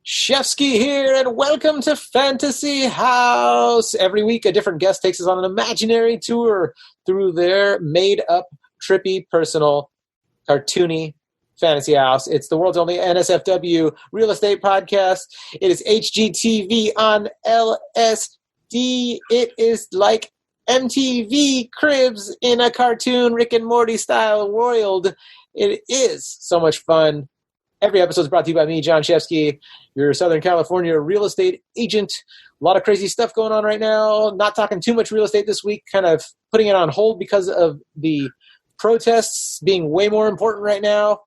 Shefsky here, and welcome to Fantasy House. Every week, a different guest takes us on an imaginary tour through their made-up, trippy, personal, cartoony fantasy house. It's the world's only NSFW real estate podcast. It is HGTV on LSD. It is like MTV Cribs in a cartoon Rick and Morty style world. It is so much fun. Every episode is brought to you by me, Jon Shefsky, your Southern California real estate agent. A lot of crazy stuff going on right now. Not talking too much real estate this week, kind of putting it on hold because of the protests being way more important right now.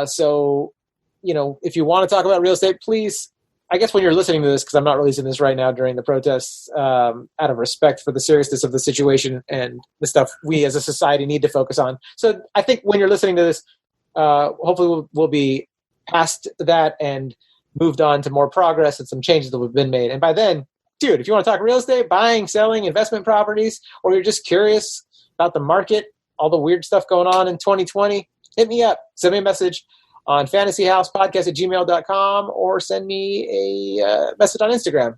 So, if you want to talk about real estate, please, I guess when you're listening to this, because I'm not releasing this right now during the protests, out of respect for the seriousness of the situation and the stuff we as a society need to focus on. So I think when you're listening to this, hopefully we'll be past that and moved on to more progress and some changes that have been made. And by then, dude, if you want to talk real estate, buying, selling, investment properties, or you're just curious about the market, all the weird stuff going on in 2020, hit me up. Send me a message on fantasyhousepodcast@gmail.com or send me a message on Instagram.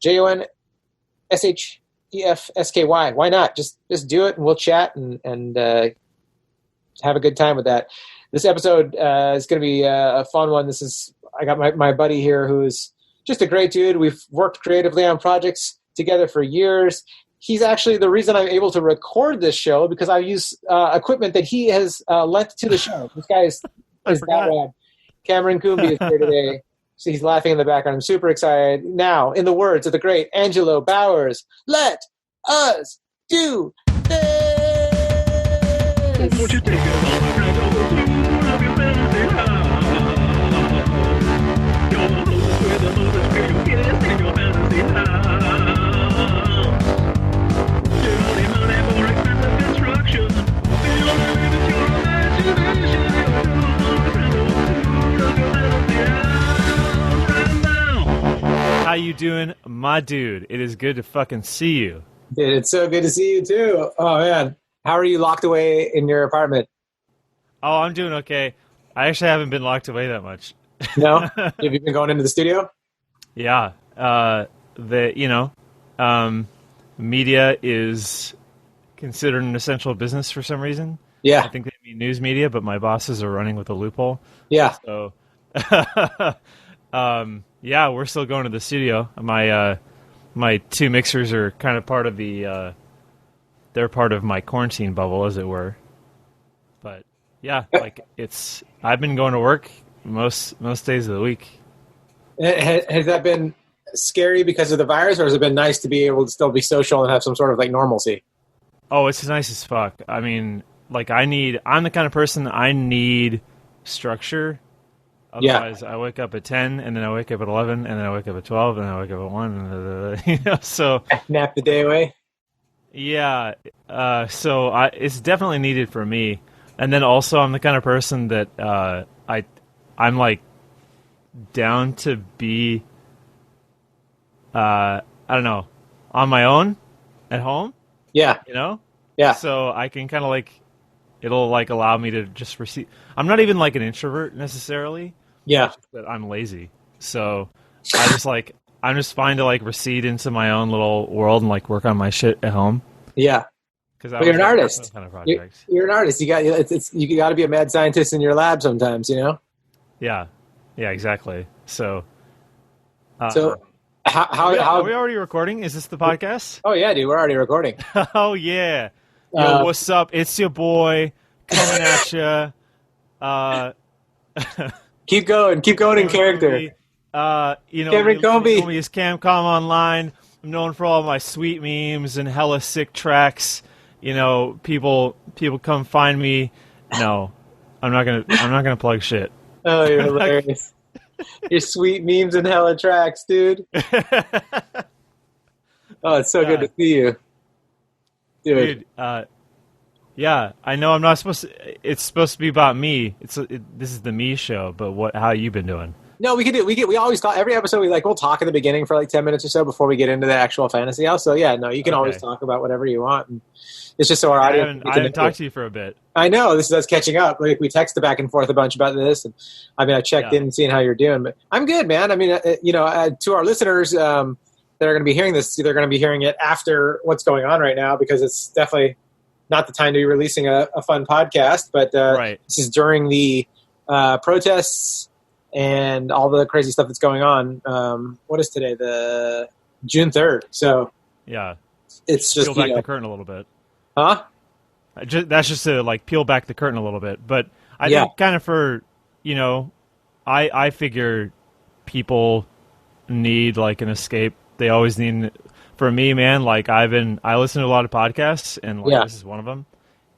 JONSHEFSKY. Why not? Just do it and we'll chat and have a good time with that. This episode is going to be a fun one. I got my buddy here who's just a great dude. We've worked creatively on projects together for years. He's actually the reason I'm able to record this show because I use equipment that he has lent to the show. This guy is that rad. Cameron Combe is here today. So he's laughing in the background. I'm super excited. Now, in the words of the great Angelo Bowers, let us do this. Won't you take it all around the tour of your fantasy house? You're the hostess with the mostest creativity in your fantasy house. You don't need money for expensive construction. You only limit your imagination. How you doing, my dude? It is good to fucking see you. Dude, it's so good to see you too. Oh man. How are you locked away in your apartment? Oh, I'm doing okay. I actually haven't been locked away that much. No? Have you been going into the studio? Yeah. Media is considered an essential business for some reason. Yeah. I think they mean news media, but my bosses are running with a loophole. Yeah. So, yeah, we're still going to the studio. My two mixers are kind of part of the... they're part of my quarantine bubble, as it were. But yeah, I've been going to work most days of the week. Has that been scary because of the virus, or has it been nice to be able to still be social and have some sort of normalcy? Oh, it's nice as fuck. I mean, I'm the kind of person I need structure. Otherwise, I wake up at 10, and then I wake up at 11, and then I wake up at 12, and then I wake up at 1, and so nap the day away. Yeah, so it's definitely needed for me. And then also I'm the kind of person that I'm down to be, I don't know, on my own at home. Yeah. Yeah. So I can kind of it'll allow me to just receive. I'm not even an introvert necessarily. Yeah. But I'm lazy. So I'm just fine to recede into my own little world and work on my shit at home. Yeah, but you're an artist. Kind of you're an artist. You got to be a mad scientist in your lab sometimes. Yeah, exactly. So, how are we already recording? Is this the podcast? Oh yeah, dude, we're already recording. Oh yeah. Yo, what's up? It's your boy coming at you. Keep going in character. Cameron Combe is CamCom Online. I'm known for all my sweet memes and hella sick tracks. People come find me. No, I'm not gonna plug shit. Oh, you're hilarious. Your sweet memes and hella tracks, dude. Oh, it's so good to see you, dude. Yeah, I know. I'm not supposed to. It's supposed to be about me. This is the me show. But how you been doing? No, we always talk every episode. We'll talk in the beginning for like 10 minutes or so before we get into the actual fantasy house. So yeah, no, you can always talk about whatever you want. And it's just so our audience. I haven't talked to you for a bit. I know this is us catching up. Like we texted back and forth a bunch about this, and I mean I checked in and seeing how you're doing. But I'm good, man. I mean, to our listeners that are going to be hearing this, they're going to be hearing it after what's going on right now because it's definitely not the time to be releasing a fun podcast. But this is during the protests and all the crazy stuff that's going on. What is today? The June 3rd. So yeah, it's just peel back the curtain a little bit. Huh? That's just to like peel back the curtain a little bit. But I think kind of for I figure people need like an escape. They always need. For me, man, like I listen to a lot of podcasts, and like this is one of them.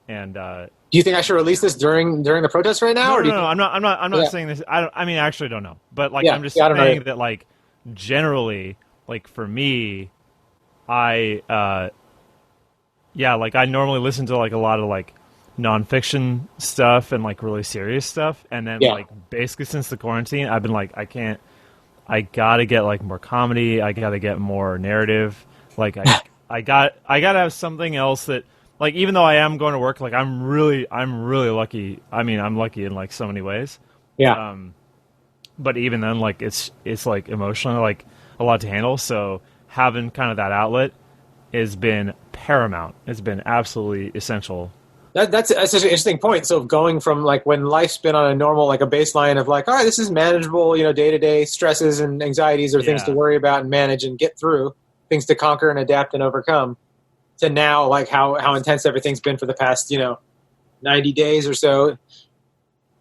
And do you think I should release this during the protest right now? No, I'm not saying this. I actually don't know. But like I'm just saying that like generally, like for me, like I normally listen to like a lot of like nonfiction stuff and like really serious stuff, and then like basically since the quarantine, I've been like I gotta get like more comedy. I gotta get more narrative. Like I gotta have something else that. Like, even though I am going to work, like, I'm really lucky. I mean, I'm lucky in, like, so many ways. Yeah. But even then, like, it's like, emotionally, like, a lot to handle. So having kind of that outlet has been paramount. It's been absolutely essential. That's such an interesting point. So going from, like, when life's been on a normal, like, a baseline of, like, all right, this is manageable, day-to-day stresses and anxieties are things to worry about and manage and get through, things to conquer and adapt and overcome. To now, like how intense everything's been for the past 90 days or so,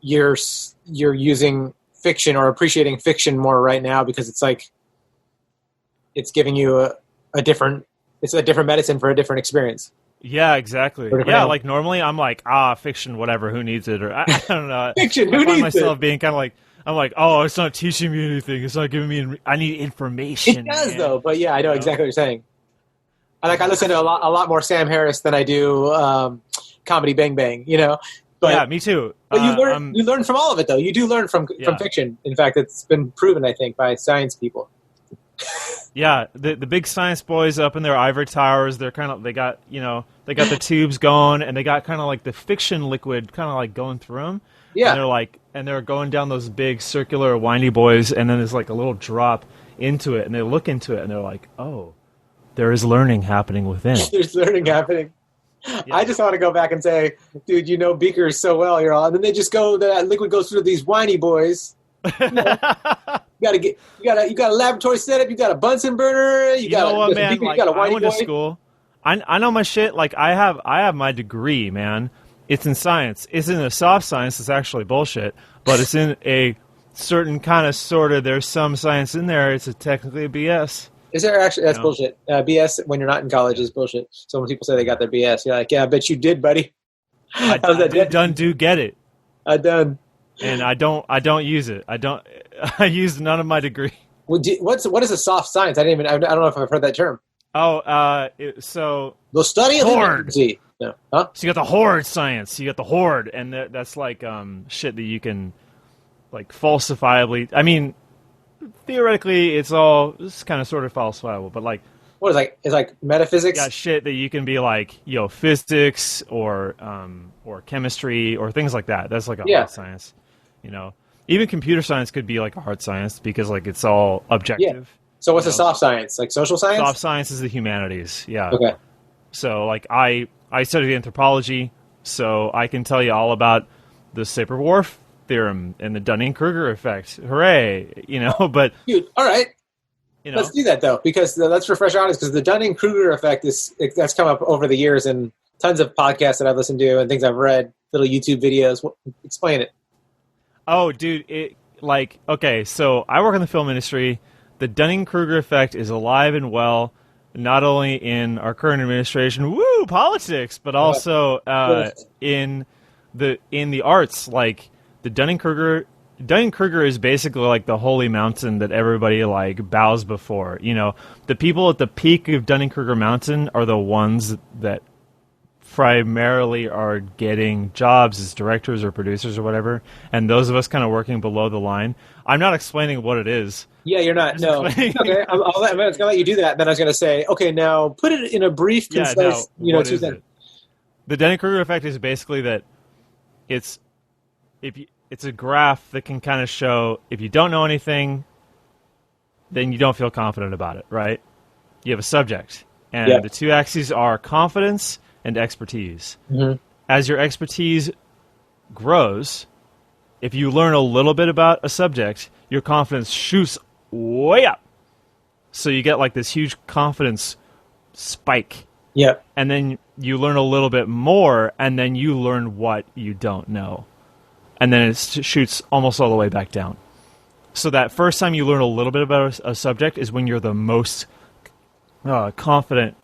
you're using fiction or appreciating fiction more right now because it's like it's giving you a different medicine for a different experience. Yeah, exactly. Yeah, like normally I'm like fiction, whatever, who needs it? Or I don't know. Fiction, who needs it? I find myself being kind of like I'm like, oh, it's not teaching me anything. It's not giving me. I need information. It does though, but yeah, I know exactly what you're saying. I listen to a lot more Sam Harris than I do Comedy Bang Bang, But, yeah, me too. But you learn from all of it, though. You do learn from fiction. In fact, it's been proven, I think, by science people. Yeah, the big science boys up in their ivory towers. They got the tubes going, and they got kind of like the fiction liquid kind of like going through them. Yeah, and they're going down those big circular windy boys, and then there's like a little drop into it, and they look into it, and they're like, oh. There is learning happening within. There's learning happening. Yeah. I just want to go back and say, dude, you know beakers so well, you're all. And then they just that liquid goes through these whiny boys. You got a laboratory setup. You got a Bunsen burner. You got a whiny boy. I went to school. I know my shit. Like I have my degree, man. It's in science. It's in a soft science. It's actually bullshit, but it's in a certain kind of sort of. There's some science in there. It's technically a BS. Is there actually? That's bullshit. BS when you're not in college is bullshit. So when people say they got their BS, you're like, yeah, I bet you did, buddy. I do get it. I done. And I don't use it. I use none of my degree. Well, what is a soft science? I don't know if I've heard that term. Oh, so the study of horde. No. Huh? So you got the horde science. You got the horde, and that's like shit that you can like falsifiably. I mean. Theoretically, it's kind of sort of falsifiable, but like, what is like? It's like metaphysics. Yeah, shit that you can be like, physics or chemistry or things like that. That's like a hard science, Even computer science could be like a hard science because like it's all objective. Yeah. So what's a soft science? Like social science? Soft science is the humanities. Yeah. Okay. So like I studied anthropology, so I can tell you all about the Sapir-Whorf theorem and the Dunning-Kruger effect. Hooray! But dude, all right, let's do that though, because let's refresh our audience, because the Dunning-Kruger effect that's come up over the years in tons of podcasts that I've listened to and things I've read, little YouTube videos. Explain it. Oh, dude, okay, so I work in the film industry. The Dunning-Kruger effect is alive and well, not only in our current administration, politics, but also in the arts, like. The Dunning-Kruger is basically like the holy mountain that everybody like bows before. The people at the peak of Dunning-Kruger mountain are the ones that primarily are getting jobs as directors or producers or whatever, and those of us kind of working below the line. I'm not explaining what it is. Yeah, you're not. No. Okay, I'm going to let you do that. Then I was going to say, okay, now put it in a brief, concise, what 2 is seconds. it? The Dunning-Kruger effect is basically that it's a graph that can kind of show if you don't know anything, then you don't feel confident about it, right? You have a subject, and the two axes are confidence and expertise. Mm-hmm. As your expertise grows, if you learn a little bit about a subject, your confidence shoots way up. So you get like this huge confidence spike. Yep. And then you learn a little bit more, and then you learn what you don't know. And then it shoots almost all the way back down. So that first time you learn a little bit about a subject is when you're the most confident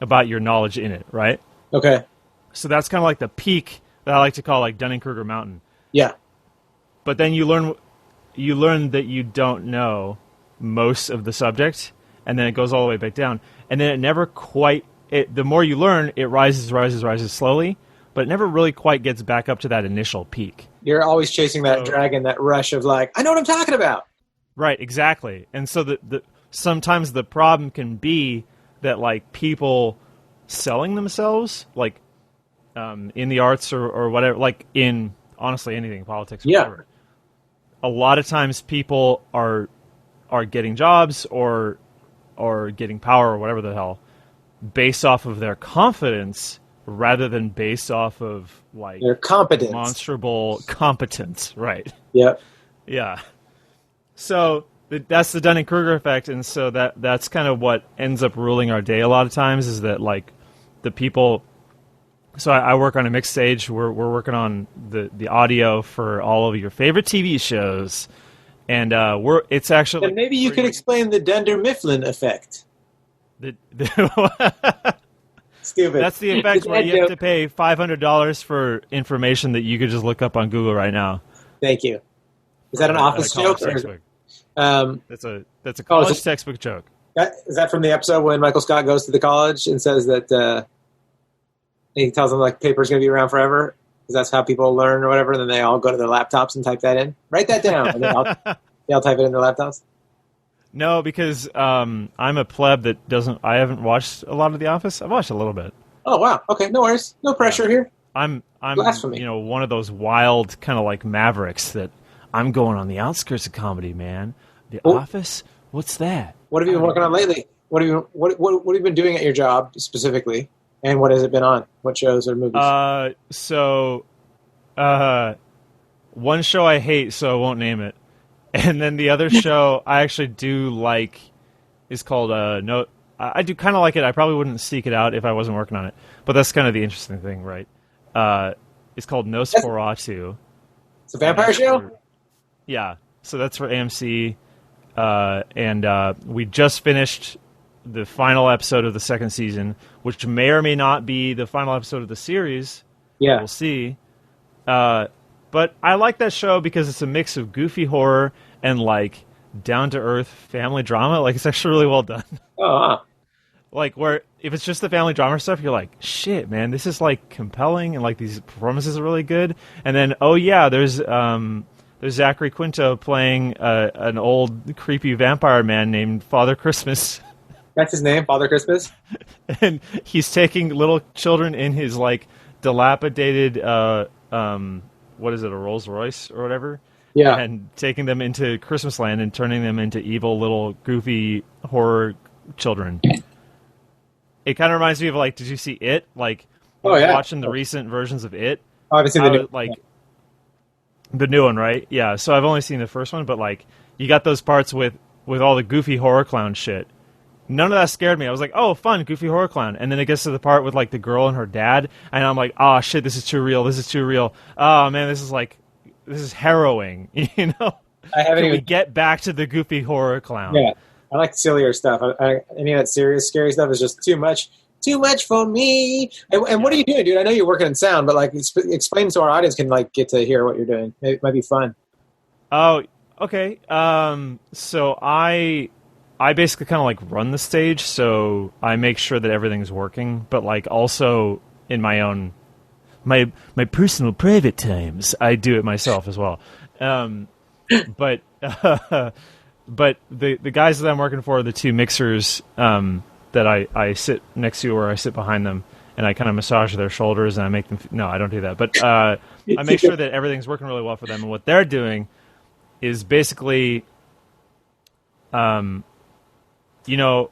about your knowledge in it, right? Okay. So that's kind of like the peak that I like to call like Dunning-Kruger Mountain. Yeah. But then you learn that you don't know most of the subject, and then it goes all the way back down. And then it never quite... the more you learn, it rises slowly, but it never really quite gets back up to that initial peak. You're always chasing that dragon, that rush of like, I know what I'm talking about. Right, exactly. And so sometimes the problem can be that like people selling themselves, like in the arts or whatever, like in honestly anything, politics, or whatever. A lot of times people are getting jobs or getting power or whatever the hell based off of their confidence rather than based off of like their competence, demonstrable competence, right? Yep. Yeah. So that's the Dunning-Kruger effect, and so that's kind of what ends up ruling our day a lot of times is that like the people. So I work on a mixed stage. We're working on the audio for all of your favorite TV shows, and it's actually. And maybe you could explain the Dunder Mifflin effect. Stupid. That's the effect where you have to pay $500 for information that you could just look up on Google right now. Thank you. Is that an office joke? That's a college textbook joke. Is that from the episode when Michael Scott goes to the college and says that he tells them like paper's going to be around forever? Because that's how people learn or whatever. And then they all go to their laptops and type that in. Write that down. And then they all type it in their laptops. No, because I'm a pleb that doesn't. I haven't watched a lot of The Office. I've watched a little bit. Oh wow. Okay, no worries. No pressure here. I'm one of those wild kind of like mavericks that I'm going on the outskirts of comedy, man. The Office. What's that? What have you been working on lately? What have you been doing at your job specifically? And what has it been on? What shows or movies? One show I hate, so I won't name it. And then the other show I actually do like is called No. I do kind of like it. I probably wouldn't seek it out if I wasn't working on it. But that's kind of the interesting thing, right? It's called Nosferatu. It's a vampire show? Yeah. So that's for AMC. And we just finished the final episode of the second season, which may or may not be the final episode of the series. Yeah. We'll see. But I like that show because it's a mix of goofy horror and like down-to-earth family drama. Like it's actually really well done. Oh, wow. Like where if it's just the family drama stuff, you're like, shit, man, this is like compelling and like these performances are really good. And then there's Zachary Quinto playing an old creepy vampire man named Father Christmas. That's his name, Father Christmas? And he's taking little children in his like dilapidated what is it, a Rolls Royce or whatever? Yeah. And taking them into Christmas land and turning them into evil little goofy horror children. It kind of reminds me of like, did you see It? Like, watching the recent versions of It. Oh, I haven't seen the new one. The new one, right? Yeah. So I've only seen the first one, but like, you got those parts with all the goofy horror clown shit. None of that scared me. I was like, oh, fun, goofy horror clown. And then it gets to the part with like the girl and her dad, and I'm like, oh shit, this is too real. This is too real. Oh man, this is harrowing. You know? Can we get back to the goofy horror clown? Yeah, I like sillier stuff. Any of that serious, scary stuff is just too much for me. And what are you doing, dude? I know you're working in sound, but like, explain so our audience can like get to hear what you're doing. It might be fun. Oh, okay. So I basically kind of like run the stage, so I make sure that everything's working. But like also, in my own my personal private times. I do it myself as well. But but the guys that I'm working for, the two mixers that I sit next to or I sit behind them, and I kind of massage their shoulders and I make them. No, I don't do that. But I make sure that everything's working really well for them. And what they're doing is basically, you know,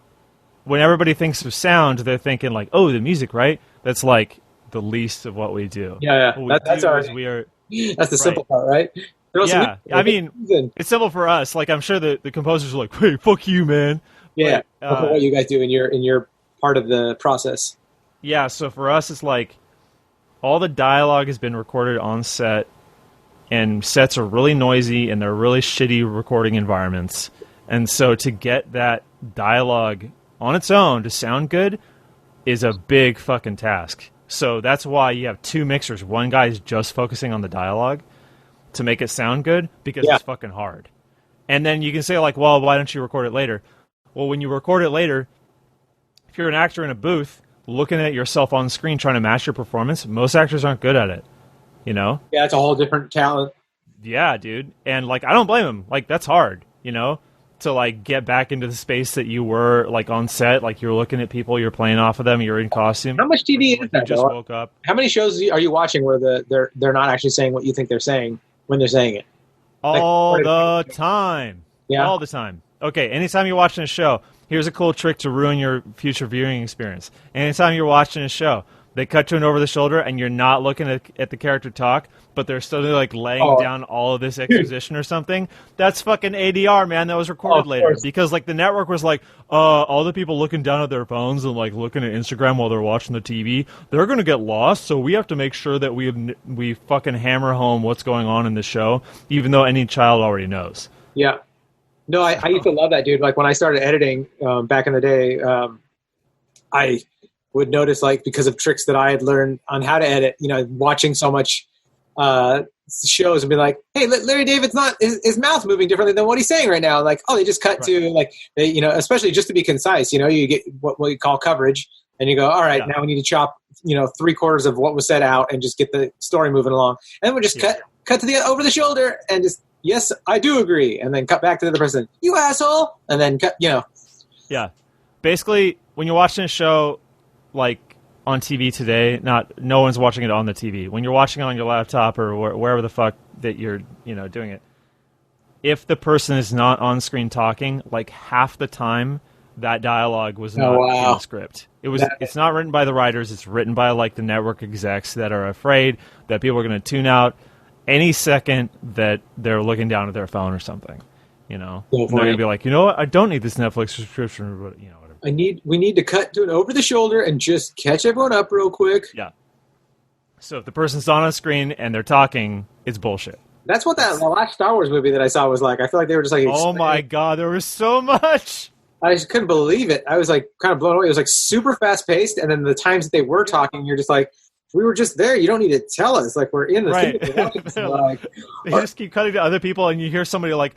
when everybody thinks of sound, they're thinking like, oh, the music, right? That's like the least of what we do. Yeah. That's that's the simple part, right? Yeah, I mean, it's simple for us. Like, I'm sure the composers are like, hey, fuck you, man. Yeah, But, what you guys do in your part of the process. yeah, so for us, it's like all the dialogue has been recorded on set, and sets are really noisy, and they're really shitty recording environments. And so to get that dialogue on its own to sound good is a big fucking task. So that's why you have two mixers. One guy is just focusing on the dialogue to make it sound good, because it's fucking hard. And then you can say like, well, why don't you record it later? Well, when you record it later, if you're an actor in a booth looking at yourself on screen trying to match your performance, most actors aren't good at it, you know? Yeah, it's a whole different talent. Yeah, dude. And like, I don't blame them. Like, that's hard, you know, to like get back into the space that you were like on set. Like, you're looking at people, you're playing off of them, you're in costume. How much TV is that? You just woke up. How many shows are you watching where they're not actually saying what you think they're saying when they're saying it? All the time. Yeah. All the time. Okay, anytime you're watching a show, here's a cool trick to ruin your future viewing experience. Anytime you're watching a show, they cut to an over the shoulder and you're not looking at the character talk, but they're still like laying down all of this exposition or something. That's fucking ADR, man. That was recorded later. Because like the network was like, all the people looking down at their phones and like looking at Instagram while they're watching the TV, they're going to get lost, so we have to make sure that we fucking hammer home what's going on in the show, even though any child already knows. Yeah. No, I used to love that, dude. Like when I started editing back in the day, I would notice, like, because of tricks that I had learned on how to edit, you know, watching so much shows and be like, hey, Larry David's not, his mouth moving differently than what he's saying right now. Like, oh, they just cut to, like, they, you know, especially just to be concise, you know, you get what you call coverage, and you go, all right, now we need to chop, you know, 3/4 of what was said out and just get the story moving along. And then we just cut to the over the shoulder and just, yes, I do agree. And then cut back to the other person, you asshole. And then cut, you know. Yeah. Basically, when you're watching a show, like on TV today, no one's watching it on the TV. When you're watching it on your laptop or wherever the fuck that you're, you know, doing it, if the person is not on screen talking, like half the time that dialogue was not in the script. It's not written by the writers. It's written by like the network execs that are afraid that people are going to tune out any second that they're looking down at their phone or something. You know, and they're going to be like, you know what? I don't need this Netflix subscription, or you know. We need to cut to an over the shoulder and just catch everyone up real quick. Yeah. So if the person's not on screen and they're talking, it's bullshit. That's what the last Star Wars movie that I saw was like. I feel like they were just like, oh my god, there was so much. I just couldn't believe it. I was like kind of blown away. It was like super fast paced, and then the times that they were talking, you're just like, we were just there. You don't need to tell us. Like, we're in the theater. Like, they just keep cutting to other people, and you hear somebody like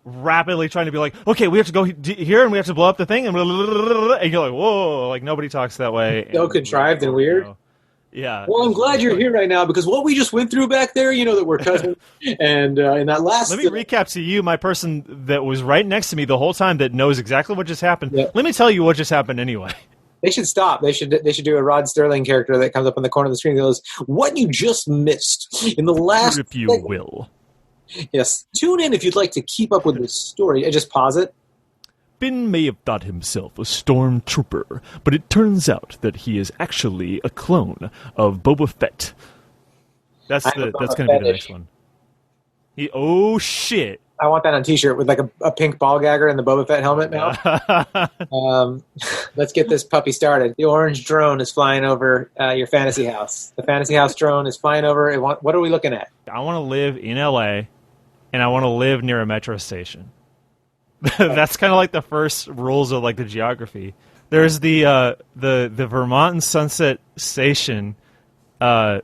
rapidly trying to be like, okay, we have to go here and we have to blow up the thing, and you're like, whoa, like nobody talks that way. So contrived and weird. You know. Yeah. Well, I'm glad you're here right now, because what we just went through back there, you know, that we're cousins. And in that last... Let me recap to you, my person that was right next to me the whole time that knows exactly what just happened. Yeah. Let me tell you what just happened anyway. They should stop. They should do a Rod Sterling character that comes up in the corner of the screen and goes, what you just missed in the last... If you will. Yes. Tune in if you'd like to keep up with this story. I just pause it. Finn may have thought himself a stormtrooper, but it turns out that he is actually a clone of Boba Fett. That's going to be the next one. Oh shit! I want that on a t-shirt with like a pink ball gagger and the Boba Fett helmet now. Let's get this puppy started. The orange drone is flying over your fantasy house. The fantasy house drone is flying over. What are we looking at? I want to live in LA, and I want to live near a metro station. That's kind of like the first rules of like the geography. There's the Vermont and Sunset Station, that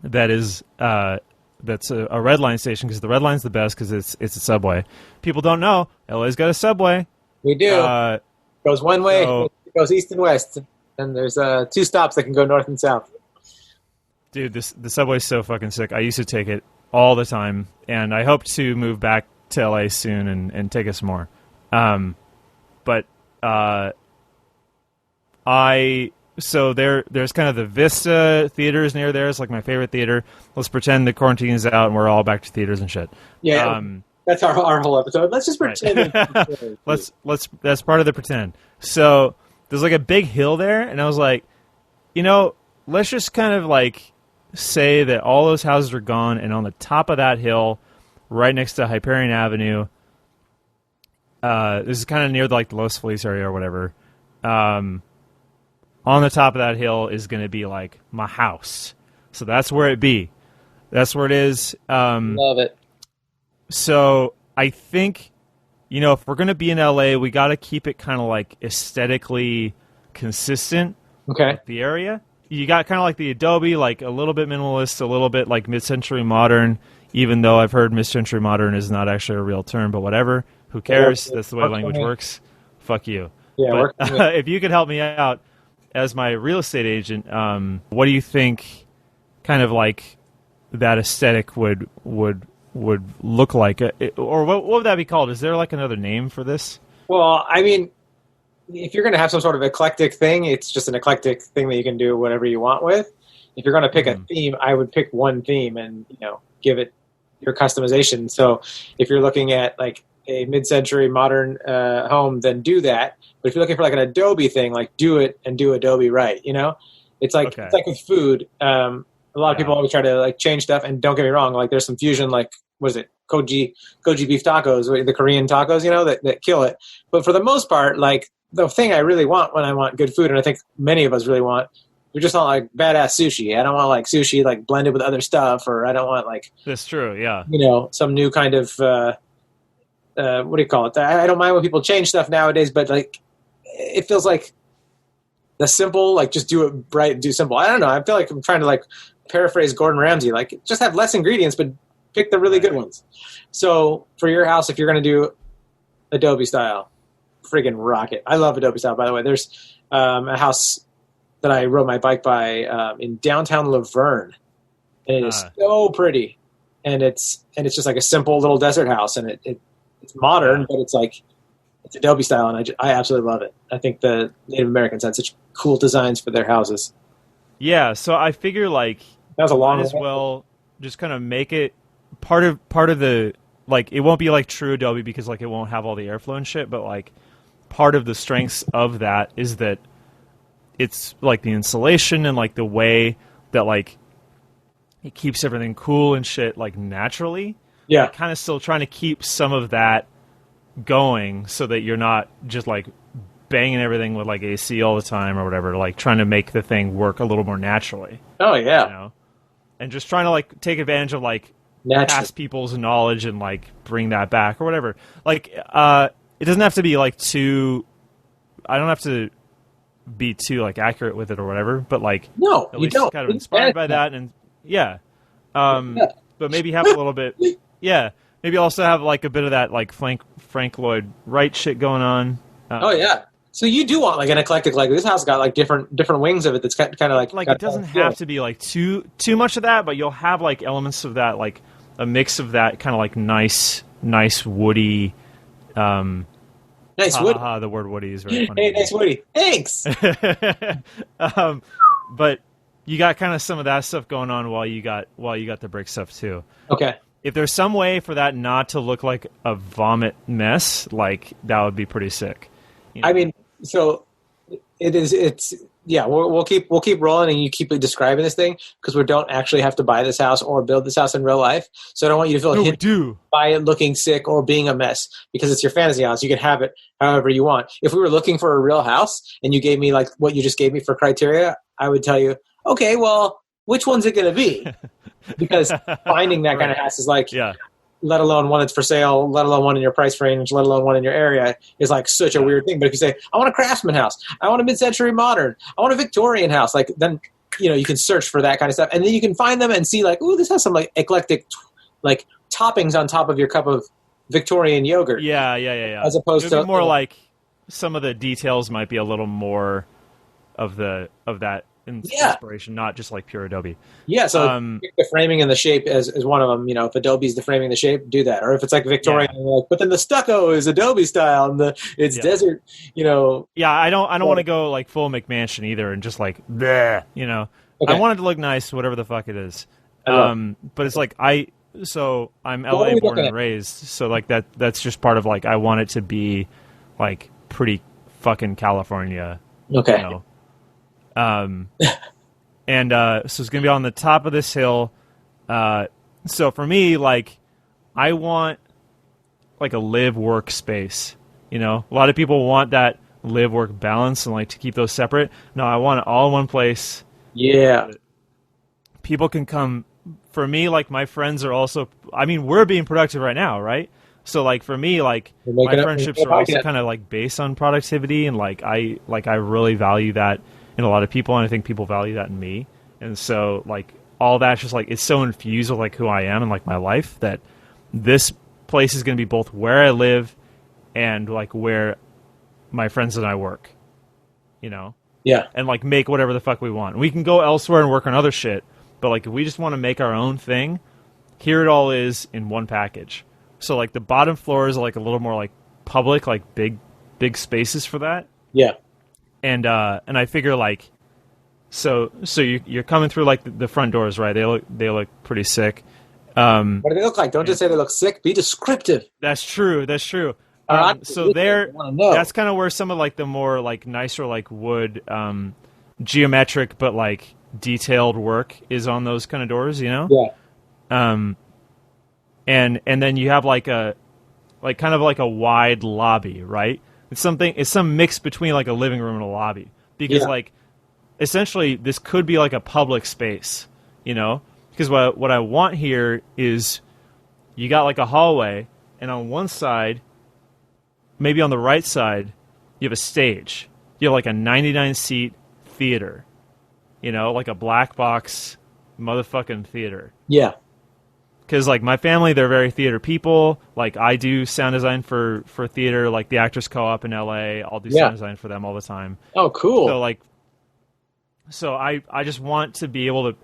is that's a red line station, because the red line's the best because it's a subway. People don't know LA's got a subway. We do. Goes one way. So, it goes east and west. and there's 2 stops that can go north and south. Dude, the subway's so fucking sick. I used to take it all the time, and I hope to move back to LA soon and take us more. But there's kind of the Vista theaters near there. It's like my favorite theater. Let's pretend the quarantine is out and we're all back to theaters and shit. Yeah, that's our whole episode. Let's just pretend. Right. That's part of the pretend. So there's like a big hill there, and I was like, let's just kind of like say that all those houses are gone, and on the top of that hill, right next to Hyperion Avenue, this is kind of near the Los Feliz area or whatever. On the top of that hill is going to be like my house. So that's where it be. That's where it is. Love it. So I think, if we're going to be in LA, we got to keep it kind of like aesthetically consistent. Okay. With the area. You got kind of like the Adobe, like a little bit minimalist, a little bit like mid-century modern, even though I've heard mid-century modern is not actually a real term, but whatever. Who cares? That's the way language works. Fuck you. Yeah, but if you could help me out as my real estate agent, what do you think kind of like that aesthetic would look like? Or what would that be called? Is there like another name for this? Well, I mean, if you're going to have some sort of eclectic thing, it's just an eclectic thing that you can do whatever you want with. If you're going to pick a theme, I would pick one theme and, give it your customization. So if you're looking at like a mid-century modern home, then do that. But if you're looking for like an Adobe thing, like do it and do Adobe right. It's like It's like with food. A lot of people always try to like change stuff, and don't get me wrong, like there's some fusion, like what is it, koji beef tacos, the Korean tacos, that kill it. But for the most part, like the thing I really want when I want good food, and I think many of us really want, we just want like badass sushi. I don't want like sushi like blended with other stuff, or I don't want like that's true, yeah. Some new kind of what do you call it? I don't mind when people change stuff nowadays, but like it feels like the simple, like just do it right, do simple. I don't know. I feel like I'm trying to like paraphrase Gordon Ramsay, like just have less ingredients, but pick the really good ones. So for your house, if you're going to do Adobe style, friggin' rock it. I love Adobe style, by the way. There's a house that I rode my bike by in downtown Laverne, and it is so pretty, and it's just like a simple little desert house, and it's modern, but it's Adobe style, and I absolutely love it. I think the Native Americans had such cool designs for their houses. Yeah, so I figure like that was a long might as well just kind of make it part of the, like, it won't be like true Adobe because like it won't have all the airflow and shit, but like part of the strengths of that is that it's like the insulation and like the way that like it keeps everything cool and shit like naturally. Yeah, like, kind of still trying to keep some of that going so that you're not just like banging everything with like AC all the time or whatever, like trying to make the thing work a little more naturally. Oh yeah. And just trying to like take advantage of like past people's knowledge and like bring that back or whatever. Like it doesn't have to be like I don't have to be too like accurate with it or whatever, but like no, at least you don't. Kind of inspired by that, and but maybe have a little bit. Yeah, maybe also have like a bit of that like Frank Lloyd Wright shit going on. Oh yeah. So you do want like an eclectic, like this house got like different wings of it. That's kind of like it doesn't have to be like too much of that, but you'll have like elements of that, like a mix of that kind of like nice woody. Nice woody. The word woody is very funny. Hey, nice woody. Thanks. But you got kind of some of that stuff going on while you got the brick stuff too. Okay. If there's some way for that not to look like a vomit mess, like that would be pretty sick. I mean, so it's yeah. We'll keep rolling, and you keep describing this thing because we don't actually have to buy this house or build this house in real life. So I don't want you to feel hit by it looking sick or being a mess because it's your fantasy house. You can have it however you want. If we were looking for a real house and you gave me like what you just gave me for criteria, I would tell you, okay, well, which one's it going to be? Because finding that kind of house is like, let alone one that's for sale, let alone one in your price range, let alone one in your area, is like such a weird thing. But if you say, I want a craftsman house, I want a mid-century modern, I want a Victorian house, like then, you can search for that kind of stuff. And then you can find them and see like, ooh, this has some like eclectic like toppings on top of your cup of Victorian yogurt. Yeah. As opposed to more like some of the details might be a little more of that Yeah. inspiration, not just like pure Adobe. Yeah, so pick the framing and the shape as one of them. You know, if Adobe's the framing and the shape, do that. Or if it's like Victorian, like, but then the stucco is Adobe style and it's desert. You know. Yeah, I don't want to go like full McMansion either, and just like bleh, you know. Okay. I want it to look nice, whatever the fuck it is. But it's like I'm LA born and raised, so like that's just part of like I want it to be like pretty fucking California. Okay. You know? And so it's gonna be on the top of this hill. So for me, like, I want like a live work space. You know, a lot of people want that live work balance and like to keep those separate. No, I want it all in one place. Yeah. People can come. For me, like, my friends are also. I mean, we're being productive right now, right? So like for me, like my friendships are also kind of like based on productivity, and like I really value that in a lot of people, and I think people value that in me. And so like all that's just like it's so infused with like who I am and like my life that this place is going to be both where I live and like where my friends and I work. You know? Yeah. And like make whatever the fuck we want. We can go elsewhere and work on other shit, but like if we just want to make our own thing, here it all is in one package. So like the bottom floor is like a little more like public, like big spaces for that. Yeah. And I figure like, so you're coming through like the front doors, right? They look pretty sick. What do they look like? Don't just say they look sick. Be descriptive. That's true. So that's kind of where some of like the more like nicer like wood, geometric but like detailed work is on those kind of doors, you know? Yeah. And then you have like a kind of like a wide lobby, right? It's some mix between like a living room and a lobby, because like essentially this could be like a public space, you know? Because what I want here is you got like a hallway, and on one side, maybe on the right side, you have a stage. You have like a 99-seat theater, you know, like a black box motherfucking theater. Yeah. Because, like, my family, they're very theater people. Like, I do sound design for theater, like the Actors Co-op in LA. I'll do sound design for them all the time. Oh, cool. So I just want to be able to,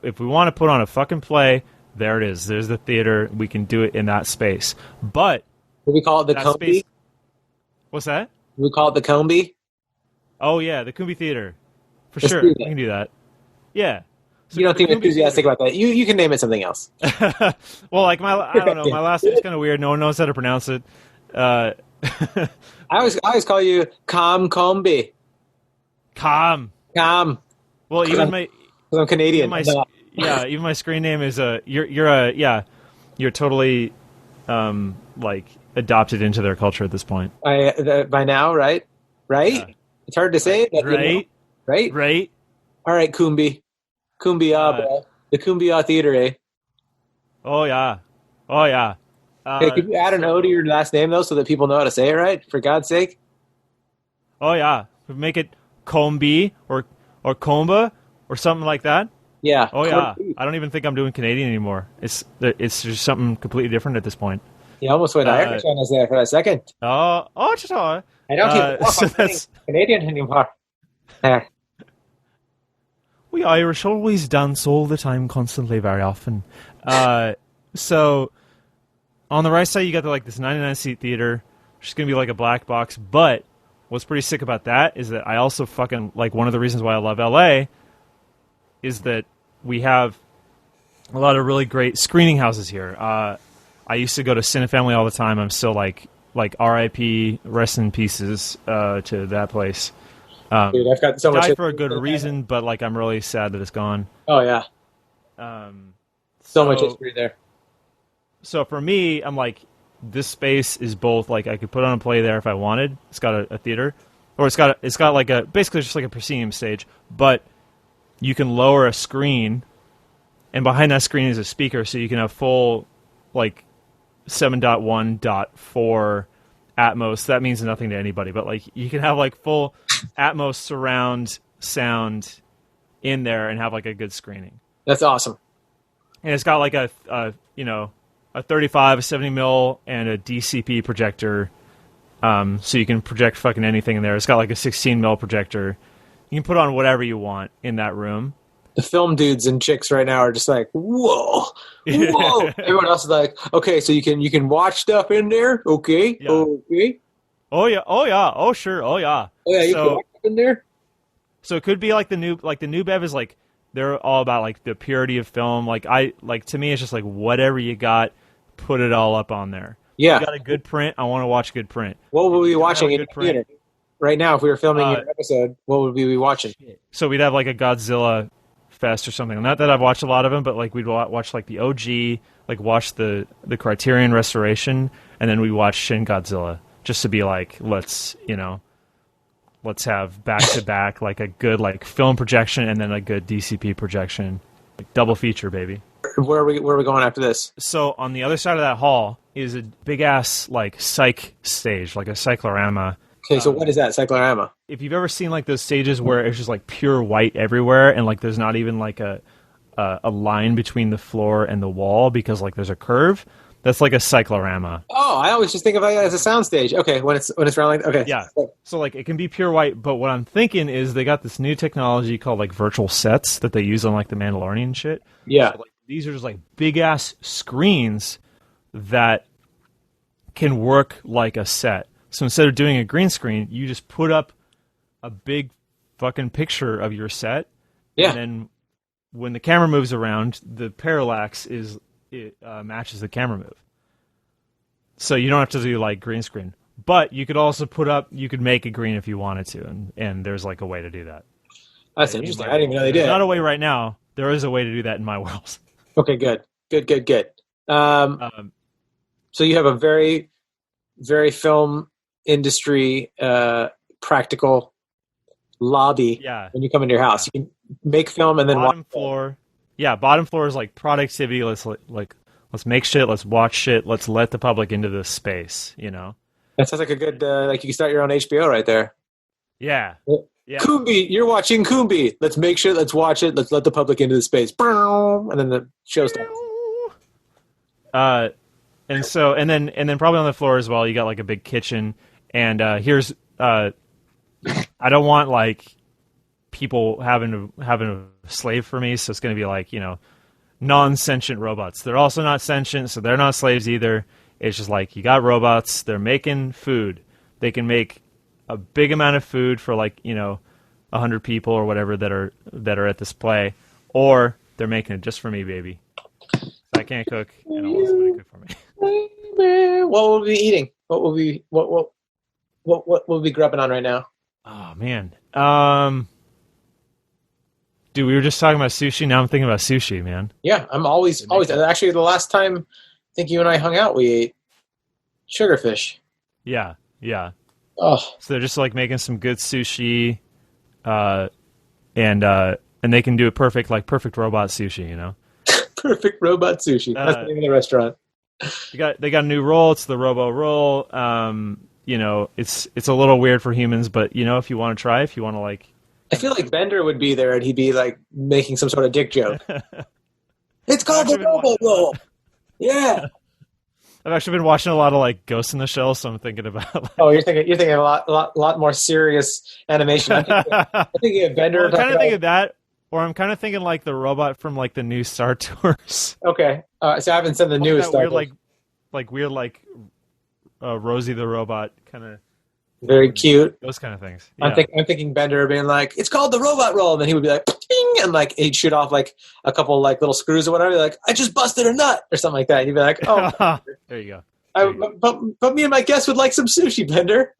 if we want to put on a fucking play, there it is. There's the theater. We can do it in that space. But do we call it the Combe? What's that? We call it the Combe? Oh, yeah, the Combe Theater. For sure. We can do that. Yeah. So you don't seem enthusiastic about that. You can name it something else. Well, like I don't know. My last name's kind of weird. No one knows how to pronounce it. I always call you Combe. Well, even because I'm Canadian. Even my screen name is you're totally like adopted into their culture at this point. By now, right? Yeah. It's hard to say. Right. Right. All right, Combe. Kumbia, the Kumbia Theater, eh? Oh yeah. Hey, could you add an O to your last name though, so that people know how to say it right? For God's sake. Oh yeah, make it Combe or Combe or something like that. Yeah. Oh yeah. I don't even think I'm doing Canadian anymore. It's just something completely different at this point. You almost went Irish on us there for a second. I don't even know if I'm Canadian anymore. We Irish always dance all the time, constantly, very often. So on the right side, you got this 99-seat theater, which is going to be like a black box. But what's pretty sick about that is that I also fucking, like, one of the reasons why I love LA is that we have a lot of really great screening houses here. I used to go to Cinefamily all the time. I'm still like RIP, rest in pieces to that place. Dude, I've got so much. Died for a good reason, but like I'm really sad that it's gone. Oh yeah. So much history there. So for me, I'm like, this space is both like I could put on a play there if I wanted. It's got a theater, or it's got like a basically just like a proscenium stage, but you can lower a screen, and behind that screen is a speaker, so you can have full like 7.1.4 Atmos. That means nothing to anybody, but like you can have like full Atmos surround sound in there and have like a good screening. That's awesome. And it's got like a 35, a 70 mil, and a DCP projector, so you can project fucking anything in there. It's got like a 16 mil projector, You can put on whatever you want in that room. The film dudes and chicks right now are just like, whoa, whoa. Everyone else is like, okay, so you can watch stuff in there, okay, Yeah. okay. Oh yeah, oh sure, oh yeah. Oh yeah, you So- can watch stuff in there. So it could be like the new Bev is like they're all about like the purity of film. Like to me it's just like whatever you got, put it all up on there. Yeah. You got a good print, I want to watch good print. What would we be Don't watching have a in good the theater right now if we were filming an episode? What would we be watching? So we'd have like a Godzilla fest or something. Not that I've watched a lot of them, but like we'd watch like the OG, like watch the Criterion restoration, and then we watch Shin Godzilla just to be like, let's have back to back like a good like film projection and then a good DCP projection, like double feature, baby. Where are we going after this? So on the other side of that hall is a big ass like psych stage, like a cyclorama. Okay, so what is that? Cyclorama. If you've ever seen like those stages where it's just like pure white everywhere and like there's not even like a line between the floor and the wall because like there's a curve, that's like a cyclorama. Oh, I always just think of it as a soundstage. Okay, when it's round like okay. Yeah. So like it can be pure white, but what I'm thinking is they got this new technology called like virtual sets that they use on like the Mandalorian and shit. Yeah. So, like, these are just like big ass screens that can work like a set. So instead of doing a green screen, you just put up a big fucking picture of your set. Yeah. And then when the camera moves around, the parallax matches the camera move. So you don't have to do like green screen. But you could also you could make it green if you wanted to, and there's like a way to do that. That's interesting. I didn't even know they did. There's not a way right now. There is a way to do that in my world. Okay, good. So you have a very, very film industry practical lobby. Yeah. When you come into your house, you can make film and then Bottom watch. floor. Yeah, bottom floor is like productivity. Let's make shit. Let's watch shit. Let's let the public into this space. You know. That sounds like a good like you can start your own HBO right there. Yeah. Yeah. Combe, you're watching Combe. Let's make sure. Let's watch it. Let's let the public into the space. And then the show starts. And then probably on the floor as well, you got like a big kitchen. And here's I don't want like people having a slave for me, so it's going to be like non-sentient robots. They're also not sentient, so they're not slaves either. It's just like you got robots. They're making food. They can make a big amount of food for like 100 people or whatever that are at this play, or they're making it just for me, baby. I can't cook, and I want somebody to cook for me. What will we be eating? What will we be grubbing on right now? Oh man, dude, we were just talking about sushi. Now I'm thinking about sushi, man. Yeah, I'm always. Actually, the last time I think you and I hung out, we ate sugarfish. Yeah. Oh, So they're just like making some good sushi, and they can do it perfect robot sushi, perfect robot sushi. That's the name of the restaurant. They got a new roll. It's the Robo Roll. It's a little weird for humans, but if you want to try, if you want to like. I feel like Bender would be there and he'd be like making some sort of dick joke. It's called the Robo Roll. Yeah. I've actually been watching a lot of like Ghost in the Shell, so I'm thinking about. Like, oh, you're thinking a lot more serious animation. I think of Bender. I'm kind of thinking that, or I'm kind of thinking like the robot from like the new Star Tours. Okay, so I haven't seen the newest Star Tours. Weird Rosie the robot kind of. Very cute. Those kind of things. Yeah. I'm thinking Bender being like, it's called the robot roll, and then he would be like, ding, and like he'd shoot off like a couple like little screws or whatever. Like, I just busted a nut or something like that. And he'd be like, oh, there you go. But me and my guest would like some sushi, Bender.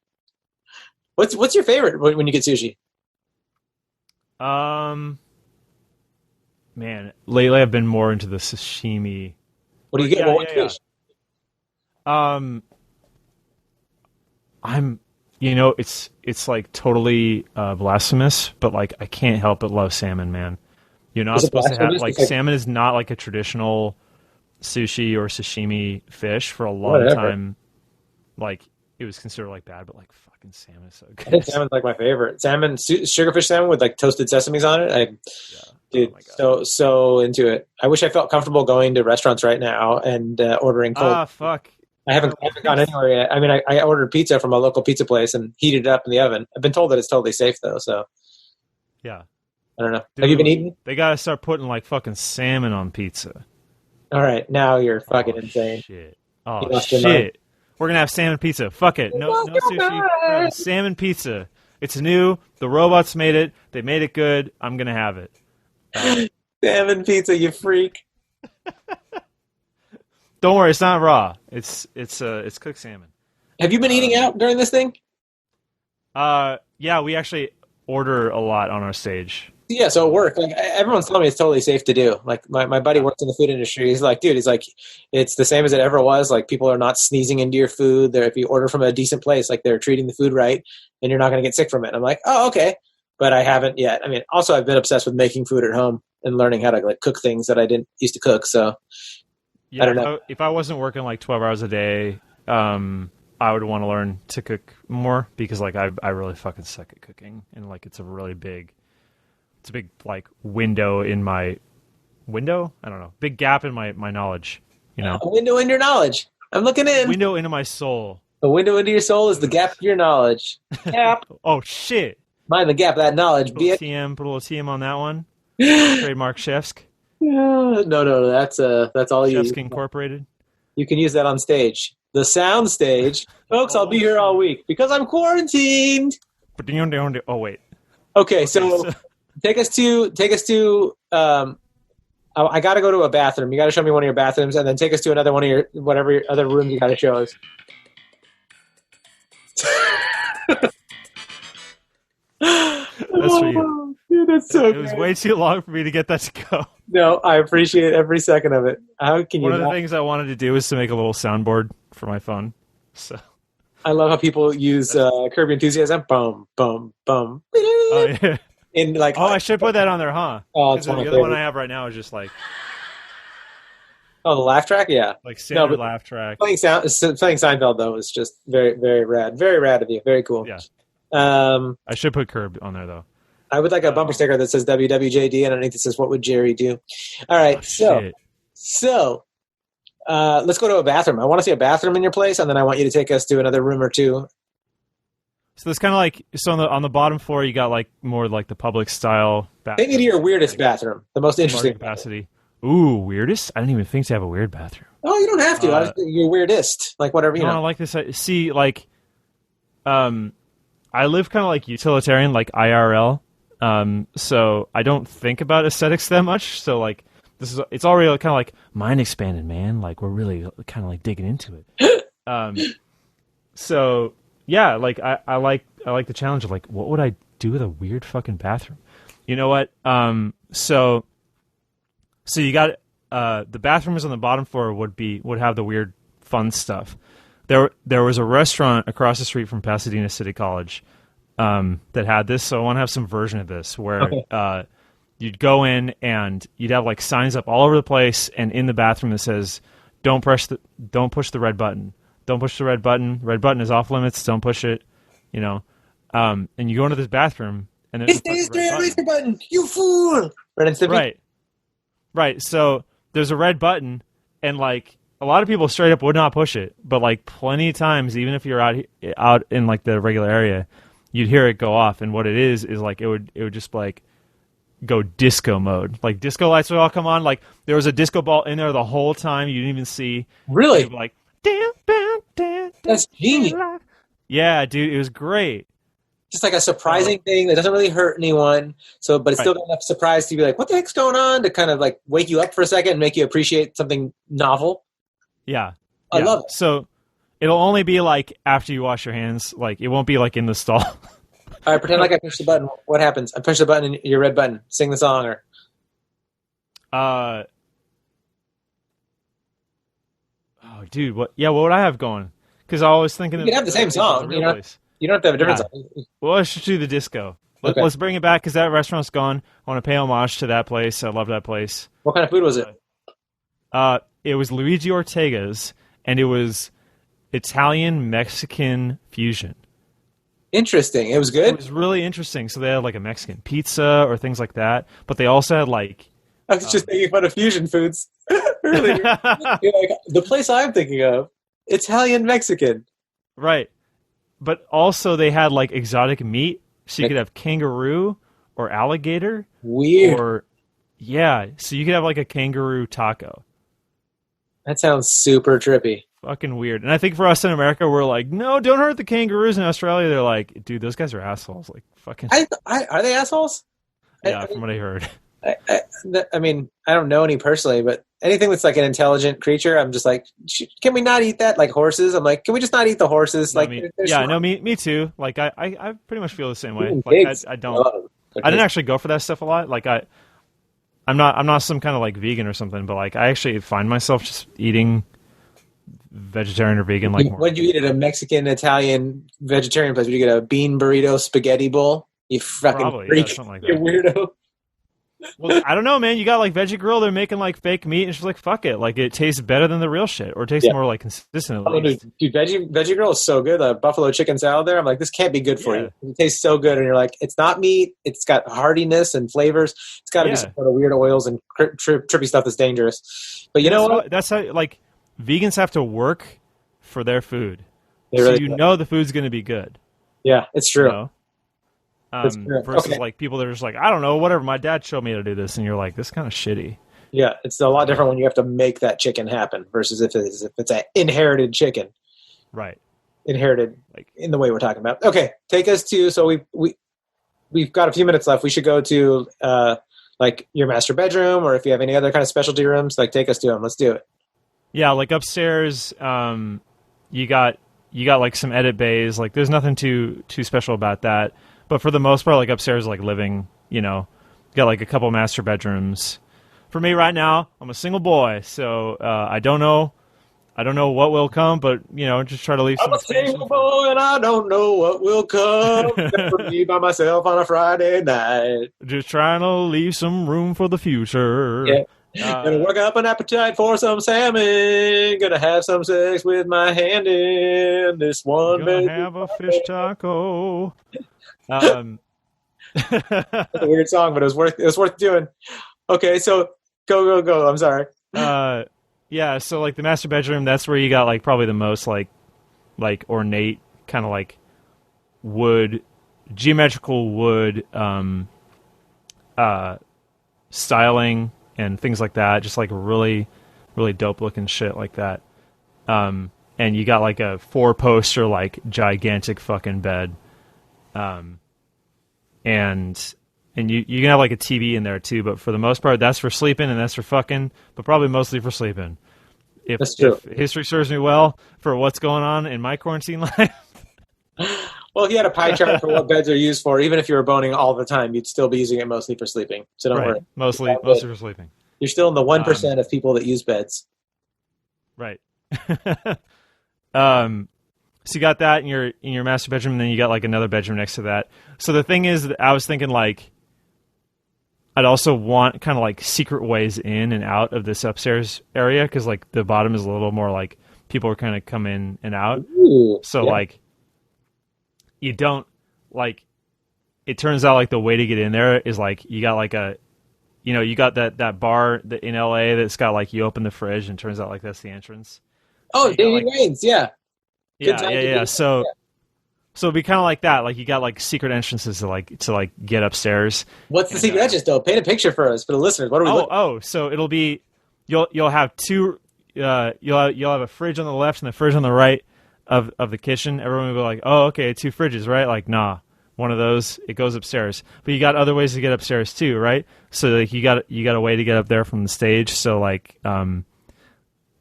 What's your favorite when you get sushi? Man, lately I've been more into the sashimi. What do you get? What fish? It's like totally blasphemous, but like I can't help but love salmon, man. You're not supposed to have like salmon is not like a traditional sushi or sashimi fish for a long time. Like it was considered like bad, but like fucking salmon is so good. I think salmon's like my favorite. Salmon, sugarfish salmon with like toasted sesames on it. Dude, so into it. I wish I felt comfortable going to restaurants right now and ordering cold. Fuck. I haven't gone anywhere yet. I mean, I ordered pizza from a local pizza place and heated it up in the oven. I've been told that it's totally safe though. So Yeah. I don't know. Dude, Have you been eating? They gotta start putting like fucking salmon on pizza. All right, now you're fucking insane. Shit. You Oh lost your mind. shit. We're gonna have salmon pizza. Fuck it. No sushi. We're gonna have salmon pizza. It's new. The robots made it. They made it good. I'm gonna have it. Salmon pizza, you freak. Don't worry, it's not raw. It's cooked salmon. Have you been eating out during this thing? Yeah, we actually order a lot on our stage. Yeah, so at work, like everyone's telling me it's totally safe to do. Like my buddy works in the food industry. He's like, dude, it's the same as it ever was. Like people are not sneezing into your food. If you order from a decent place, like they're treating the food right, and you're not going to get sick from it. I'm like, oh, okay, but I haven't yet. I mean, also I've been obsessed with making food at home and learning how to like cook things that I didn't used to cook. So yeah, I don't know. If I wasn't working like 12 hours a day, I would want to learn to cook more because like I really fucking suck at cooking, and like it's a big like window in my window. I don't know, big gap in my knowledge. You know, A window in your knowledge. I'm looking in. Window into my soul. A window into your soul is the gap of your knowledge. Gap. Oh shit! Mind the gap of that knowledge. Put a little TM on that one. Trademark Shefsky. No. That's all you. Shefsky Incorporated. You can use that on stage. The sound stage. Folks, I'll be here all week because I'm quarantined. Oh wait. Okay, so take us to I got to go to a bathroom. You got to show me one of your bathrooms and then take us to another one of your whatever your other room you got to show us. That's for you. Dude, that's so It was way too long for me to get that to go. No, I appreciate every second of it. How can you One of the not? things I wanted to do was to make a little soundboard for my phone. So I love how people use Curb Your Enthusiasm. Boom, boom, boom. oh yeah. In like, I should put that on there, huh? Oh, 'Cause it's one the of my other one favorites. I have right now is just like the laugh track, yeah. like standard but laugh track. Playing Seinfeld though is just very, very rad of you. Very cool. Yeah. I I should put Curb on there though. would like a bumper sticker that says WWJD and underneath it says "What would Jerry do?" All right, Shit. so let's go to a bathroom. I want to see a bathroom in your place, and then I want you to take us to another room or two. So it's kind of like on the bottom floor you got like more like the public style Take me to your weirdest bathroom, the most interesting capacity. Ooh, weirdest? I didn't even think to have a weird bathroom. Oh, you don't have to. I was your weirdest, like whatever you No, know. I like this. See, like, I live kind of like utilitarian, like IRL. So I don't think about aesthetics that much. So like, it's already kind of like mind expanded, man. Like we're really kind of like digging into it. So yeah, like I like the challenge of like, what would I do with a weird fucking bathroom? You know what? So you got the bathrooms on the bottom floor would have the weird fun stuff. There was a restaurant across the street from Pasadena City College that had this, so I want to have some version of this where you'd go in and you'd have like signs up all over the place, and in the bathroom it says, "Don't push the red button. Don't push the red button. Red button is off limits. Don't push it." You know, and you go into this bathroom and there's It's the eraser button, you fool! Right. So there's a red button, and like a lot of people straight up would not push it, but like plenty of times, even if you're out in like the regular area, you'd hear it go off. And what it is like it would just like go disco mode. Like disco lights would all come on. Like there was a disco ball in there the whole time. You didn't even see. Really? It would, like damn, That's genius. Yeah, dude, it was great. Just like a surprising thing that doesn't really hurt anyone. So, but it's still got enough surprise to be like, "What the heck's going on?" To kind of like wake you up for a second and make you appreciate something novel. Yeah. I love it. So it'll only be like after you wash your hands. Like it won't be like in the stall. All right, pretend like I push the button. What happens? I push the button and your red button. Sing the song or. Oh, dude, what would I have going? Because I was thinking You can have the same song. You don't have to have a different song. Well, let's just do the disco. Okay. Let's bring it back because that restaurant's gone. I want to pay homage to that place. I love that place. What kind of food was it? It was Luigi Ortega's, and it was Italian-Mexican fusion. Interesting. It was It good? was really interesting. So they had like a Mexican pizza or things like that, but they also had like I was just making fun of fusion foods earlier. You're like, the place I'm thinking of, Italian-Mexican. right, but also they had like exotic meat. So you could have kangaroo or alligator. Weird. Or yeah, so you could have like a kangaroo taco. That sounds super trippy. Fucking weird. And I think for us in America, we're like, no, don't hurt the kangaroos. In Australia, they're like, dude, those guys are assholes. Like, fucking. Are they assholes? Yeah, from what I heard. I mean, I don't know any personally, but anything that's like an intelligent creature, I'm just like, can we not eat that? Like horses, I'm like, can we just not eat the horses? No, like, me too. Like, I pretty much feel the same way. Even Like, pigs. I don't. I didn't actually go for that stuff a lot. Like, I'm not some kind of like vegan or something, but like, I actually find myself just eating vegetarian or vegan. Like, what did you eat at a Mexican, Italian, vegetarian place? Would you get a bean burrito spaghetti bowl? You fucking probably, freak. yeah, something like You that. weirdo. Well, I don't know, man. You got like Veggie Grill, they're making like fake meat, and she's like, fuck it. Like, it tastes better than the real shit, or it tastes more like consistent at least. Dude, Veggie Grill is so good. The buffalo chicken salad there, I'm like, this can't be good for you. It tastes so good, and you're like, it's not meat. It's got hardiness and flavors. It's got to be some sort of weird oils and trippy stuff that's dangerous. But you know what? That's how, like, vegans have to work for their food. They really so know the food's going to be good. Yeah, it's true. You know? Versus like people that are just like, I don't know, whatever, my dad showed me how to do this, and you're like, this is kind of shitty. Yeah, it's a lot different when you have to make that chicken happen versus if it's an inherited chicken. Right. Inherited, like in the way we're talking about. Okay, take us to, so we've got a few minutes left. We should go to like your master bedroom, or if you have any other kind of specialty rooms, like take us to them. Let's do it. Yeah, like upstairs, you got like some edit bays. Like there's nothing too special about that. But for the most part, like upstairs, like living, you know, got like a couple master bedrooms. For me right now, I'm a single boy, so I don't know what will come, but you know, just try to leave some. I'm a single boy, and I don't know what will come. For me by myself on a Friday night. Just trying to leave some room for the future. Yeah. Gonna work up an appetite for some salmon. Gonna have some sex with my hand in this one. Gonna have a fish taco. That's a weird song, but it was worth doing. Okay, so go. I'm sorry. Yeah. So like the master bedroom, that's where you got like probably the most like ornate kind of like geometrical wood, styling and things like that. Just like really, really dope looking shit like that. And you got like a 4-poster like gigantic fucking bed. And you can have like a TV in there too, but for the most part, that's for sleeping and that's for fucking, but probably mostly for sleeping. If history serves me well for what's going on in my quarantine life. Well, if you had a pie chart for what beds are used for, even if you were boning all the time, you'd still be using it mostly for sleeping. So don't worry. Mostly for sleeping. You're still in the 1% of people that use beds. Right. So you got that in your master bedroom, and then you got like another bedroom next to that. So the thing is, that I was thinking like, I'd also want kind of like secret ways in and out of this upstairs area, because like the bottom is a little more like people are kind of come in and out. Ooh, so like, you don't like. It turns out like the way to get in there is like you got like you got that bar in LA that's got like you open the fridge and it turns out like that's the entrance. Oh, David Rains, yeah. Yeah. So it'd be kind of like that. Like you got like secret entrances to get upstairs. What's the secret entrance though? Paint a picture for us, for the listeners. What are we looking? So it'll be you'll have two. You'll have a fridge on the left and a fridge on the right of the kitchen. Everyone will be like, oh, okay, 2 fridges, right? Like, nah, one of those, it goes upstairs. But you got other ways to get upstairs too, right? So like you got a way to get up there from the stage. So like so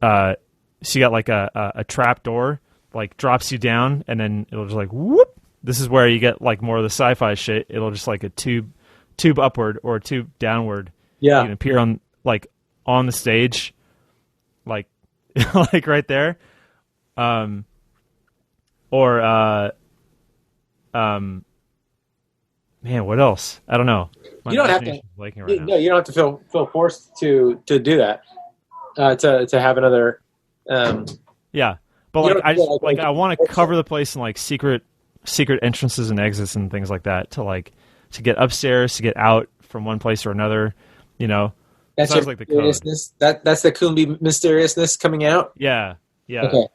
you got like a trap door, like drops you down, and then it'll just like whoop. This is where you get like more of the sci-fi shit. It'll just like a tube upward or a tube downward. Yeah, you can appear on the stage, like like right there, man, what else? I don't know. You don't have to. No, you don't have to feel forced to do that. To have another. Yeah, but like I want to cover the place in like secret entrances and exits and things like that to get upstairs, to get out from one place or another. You know, that's sounds like the code. That's the Combe mysteriousness coming out. Yeah. Okay.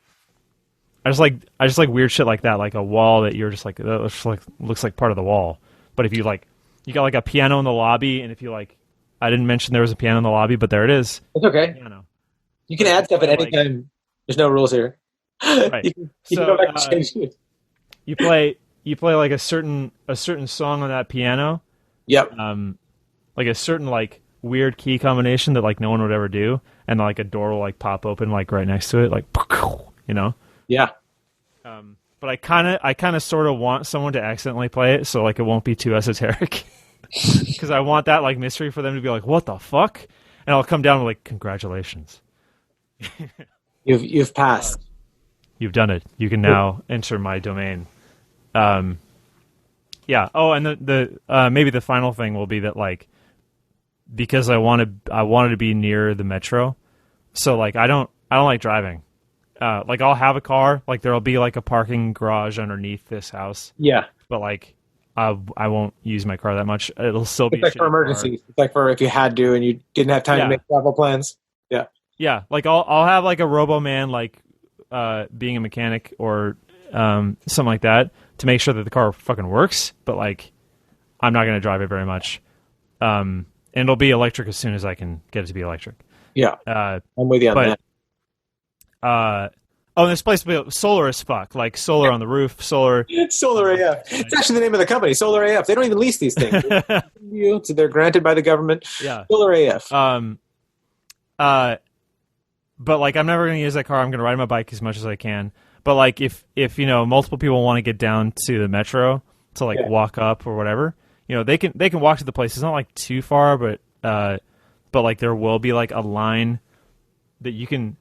I just like weird shit like that, like a wall that you're just like that looks like part of the wall. But if you like you got like a piano in the lobby, and if you like, I didn't mention there was a piano in the lobby, but there it is. It's okay. Piano. You can add stuff at any time. There's no rules here. Right. You can go back and change it. You play like a certain song on that piano. Yep. Like a certain like weird key combination that like no one would ever do, and like a door will like pop open like right next to it, like, you know. Yeah. But I kind of sort of want someone to accidentally play it, so like it won't be too esoteric. Because I want that like mystery for them to be like, what the fuck? And I'll come down with like, congratulations. You've passed. You've done it. You can now enter my domain. Yeah. Oh, and the maybe the final thing will be that like, because I wanted to be near the metro, so like I don't like driving. Like I'll have a car, like there'll be like a parking garage underneath this house. Yeah. But like I won't use my car that much. It'll still be It's like for emergencies. It's like for if you had to and you didn't have time to make travel plans. Yeah. Yeah. Like I'll have like a Robo-Man, like being a mechanic or something like that to make sure that the car fucking works. But like I'm not going to drive it very much. And it'll be electric as soon as I can get it to be electric. Yeah. I'm with you on that. This place will be solar as fuck. Like solar on the roof, solar. Solar AF. It's actually the name of the company, Solar AF. They don't even lease these things. They're granted by the government. Yeah. Solar AF. But like I'm never going to use that car. I'm going to ride my bike as much as I can. But like if you know multiple people want to get down to the metro to like walk up or whatever, you know they can walk to the place. It's not like too far, but like there will be like a line that you can.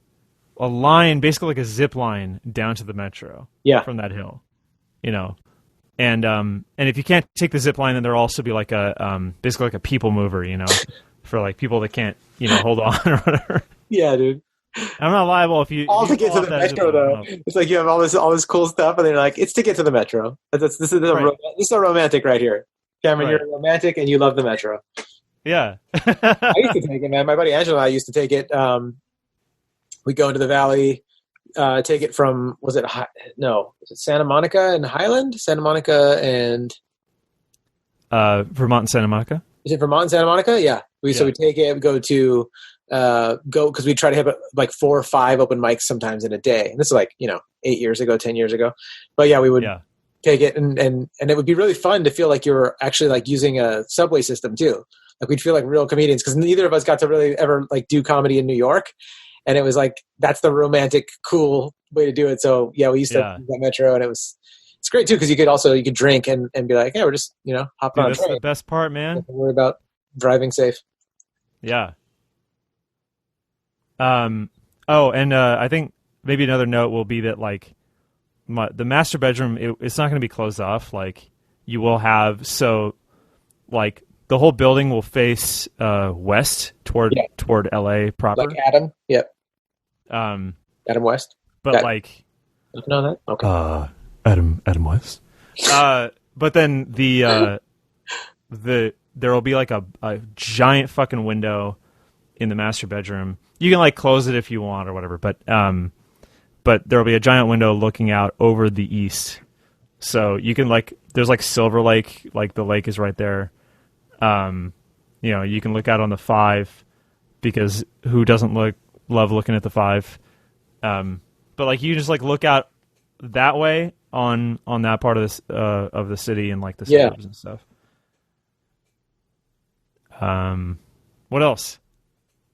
A line, basically like a zip line down to the metro. Yeah. From that hill, you know, and if you can't take the zip line, then there'll also be like a basically like a people mover, you know, for like people that can't, you know, hold on or whatever. Yeah, dude. I'm not liable if you all to get to the metro though. It's like you have all this cool stuff, and they're like, it's to get to the metro. This is a romantic right here, Cameron. Right. You're a romantic, and you love the metro. Yeah. I used to take it, man. My buddy Angelo and I used to take it. We go into the valley, take it from, was it Santa Monica and Highland? Santa Monica and... Vermont and Santa Monica? Is it Vermont and Santa Monica? Yeah. So we take it, we go to, because we try to have like 4 or 5 open mics sometimes in a day. And this is like, 10 years ago. But yeah, we would take it and it would be really fun to feel like you were actually like using a subway system too. Like we'd feel like real comedians because neither of us got to really ever like do comedy in New York. And it was like, that's the romantic, cool way to do it. So yeah, we used to use that metro, and it's great too. Cause you could drink and be like, yeah, we're just, hopping on a train. That's the best part, man. Don't worry about driving safe. Yeah. And I think maybe another note will be that like the master bedroom, it's not going to be closed off. Like you will have, like the whole building will face west toward LA proper. Like Adam. Yep. Adam West. But like you know that? Okay. Adam West. But then there will be like a giant fucking window in the master bedroom. You can like close it if you want or whatever, but there will be a giant window looking out over the east. So you can like there's like Silver Lake, like the lake is right there. You can look out on the 5 because who doesn't love looking at the 5? But like you just like look out that way on that part of this of the city and like the suburbs and stuff. What else?